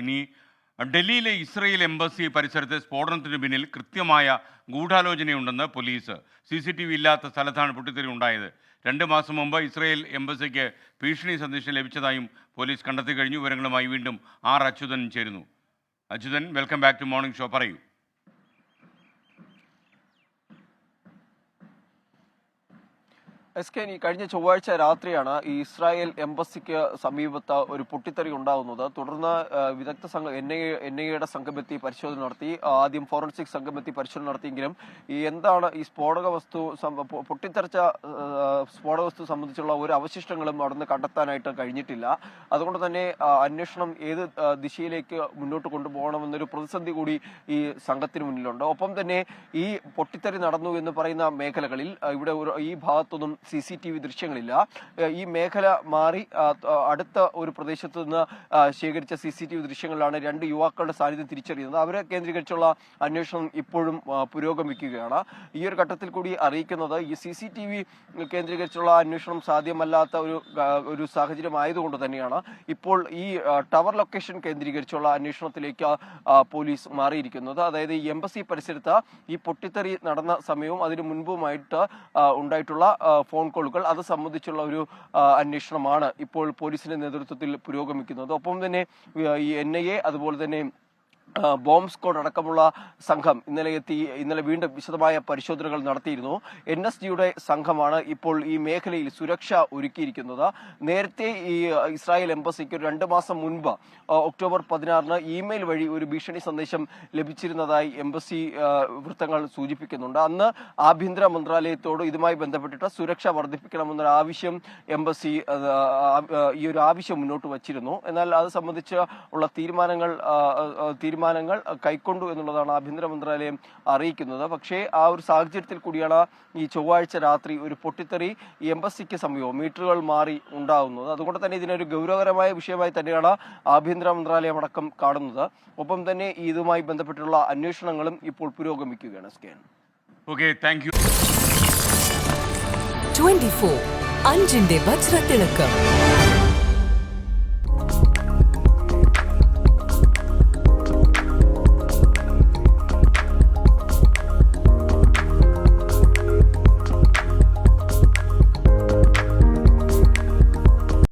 ഇനി ഡൽഹിയിലെ Israel embassy പരിസരത്തെ സ്ഫോടനത്തിന് പിന്നിൽ കൃത്യമായ ഗൂഢാലോചനയുണ്ടെന്ന് പോലീസ്. CCTV ഇല്ലാത്ത സ്ഥലത്താണ് പൊട്ടിത്തെറി ഉണ്ടായത്. 2 മാസം മുമ്പ് ഇസ്രയേൽ എംബസിക്ക് ഭീഷണി സന്ദേശം ലഭിച്ചതായും പോലീസ് കണ്ടെത്തി കഴിഞ്ഞു. വിവരങ്ങളുമായി വീണ്ടും അച്യുതൻ ചേരുന്നു. Achuthan, welcome back to morning show. പറയൂ. കഴിഞ്ഞ ചൊവ്വാഴ്ച രാത്രിയാണ് ഈ ഇസ്രായേൽ എംബസിക്ക് സമീപത്ത് ഒരു പൊട്ടിത്തെറി ഉണ്ടാകുന്നത്. തുടർന്ന് വിദഗ്ധ സംഘം NIA സംഘമെത്തി പരിശോധന നടത്തി. ആദ്യം ഫോറൻസിക് സംഘമെത്തി പരിശോധന നടത്തിയെങ്കിലും എന്താണ് ഈ പൊട്ടിത്തെറിച്ച സ്ഫോടക വസ്തു സംബന്ധിച്ചുള്ള ഒരു അവശിഷ്ടങ്ങളും അവിടുന്ന് കണ്ടെത്താനായിട്ട് കഴിഞ്ഞിട്ടില്ല. അതുകൊണ്ട് തന്നെ അന്വേഷണം ഏത് ദിശയിലേക്ക് മുന്നോട്ട് കൊണ്ടുപോകണമെന്നൊരു പ്രതിസന്ധി കൂടി ഈ സംഘത്തിന് മുന്നിലുണ്ട്. ഒപ്പം തന്നെ ഈ പൊട്ടിത്തെറി നടന്നു എന്ന് പറയുന്ന മേഖലകളിൽ ഇവിടെ ഈ ഭാഗത്തൊന്നും CCTV ദൃശ്യങ്ങളില്ല. ഈ മേഖല മാറി അടുത്ത ഒരു പ്രദേശത്ത് നിന്ന് ശേഖരിച്ച CCTV ദൃശ്യങ്ങളിലാണ് 2 യുവാക്കളുടെ സാന്നിധ്യം തിരിച്ചറിയുന്നത്. അവരെ കേന്ദ്രീകരിച്ചുള്ള അന്വേഷണം ഇപ്പോഴും പുരോഗമിക്കുകയാണ്. ഈ ഒരു ഘട്ടത്തിൽ കൂടി അറിയിക്കുന്നത് ഈ CCTV കേന്ദ്രീകരിച്ചുള്ള അന്വേഷണം സാധ്യമല്ലാത്ത ഒരു സാഹചര്യം ആയതുകൊണ്ട് തന്നെയാണ് ഇപ്പോൾ ഈ ടവർ ലൊക്കേഷൻ കേന്ദ്രീകരിച്ചുള്ള അന്വേഷണത്തിലേക്ക് പോലീസ് മാറിയിരിക്കുന്നത്. അതായത് ഈ എംബസി പരിസരത്ത് ഈ പൊട്ടിത്തെറി നടന്ന സമയവും അതിനു മുൻപുമായിട്ട് ഉണ്ടായിട്ടുള്ള ഫോൺ കോളുകൾ അത് സംബന്ധിച്ചുള്ള ഒരു അന്വേഷണമാണ് ഇപ്പോൾ പോലീസിന്റെ നേതൃത്വത്തിൽ പുരോഗമിക്കുന്നത്. ഒപ്പം തന്നെ ഈ NIA അതുപോലെ തന്നെ ബോംബ് സ്ക്വാഡ് അടക്കമുള്ള സംഘം ഇന്നലെ വീണ്ടും വിശദമായ പരിശോധനകൾ നടത്തിയിരുന്നു. NSGയുടെ സംഘമാണ് ഇപ്പോൾ ഈ മേഖലയിൽ സുരക്ഷ ഒരുക്കിയിരിക്കുന്നത്. നേരത്തെ ഈ ഇസ്രായേൽ എംബസിക്ക് 2 മാസം മുൻപ് ഒക്ടോബർ 16 ഇമെയിൽ വഴി ഒരു ഭീഷണി സന്ദേശം ലഭിച്ചിരുന്നതായി എംബസി വൃത്തങ്ങൾ സൂചിപ്പിക്കുന്നുണ്ട്. അന്ന് ആഭ്യന്തര മന്ത്രാലയത്തോട് ഇതുമായി ബന്ധപ്പെട്ടിട്ട് സുരക്ഷ വർദ്ധിപ്പിക്കണമെന്നൊരു ആവശ്യം എംബസി ഈ ഒരു ആവശ്യം മുന്നോട്ട് വച്ചിരുന്നു. എന്നാൽ അത് സംബന്ധിച്ച് ഉള്ള തീരുമാനങ്ങൾ കൈക്കൊണ്ടു എന്നുള്ളതാണ് ആഭ്യന്തര മന്ത്രാലയം അറിയിക്കുന്നത്. പക്ഷേ ആ ഒരു സാഹചര്യത്തിൽ കൂടിയാണ് ഈ ചൊവ്വാഴ്ച രാത്രി ഒരു പൊട്ടിത്തെറി ഈ എംബസിക്ക് സമീപം മീറ്ററുകൾ മാറി ഉണ്ടാകുന്നത്. അതുകൊണ്ട് തന്നെ ഇതിനൊരു ഗൗരവകരമായ വിഷയമായി തന്നെയാണ് ആഭ്യന്തര മന്ത്രാലയം അടക്കം കാണുന്നത്. ഒപ്പം തന്നെ ഇതുമായി ബന്ധപ്പെട്ടുള്ള അന്വേഷണങ്ങളും ഇപ്പോൾ പുരോഗമിക്കുകയാണ്. Okay, thank you. 24 അഞ്ചിന്റെ വജ്രത്തിളക്കം.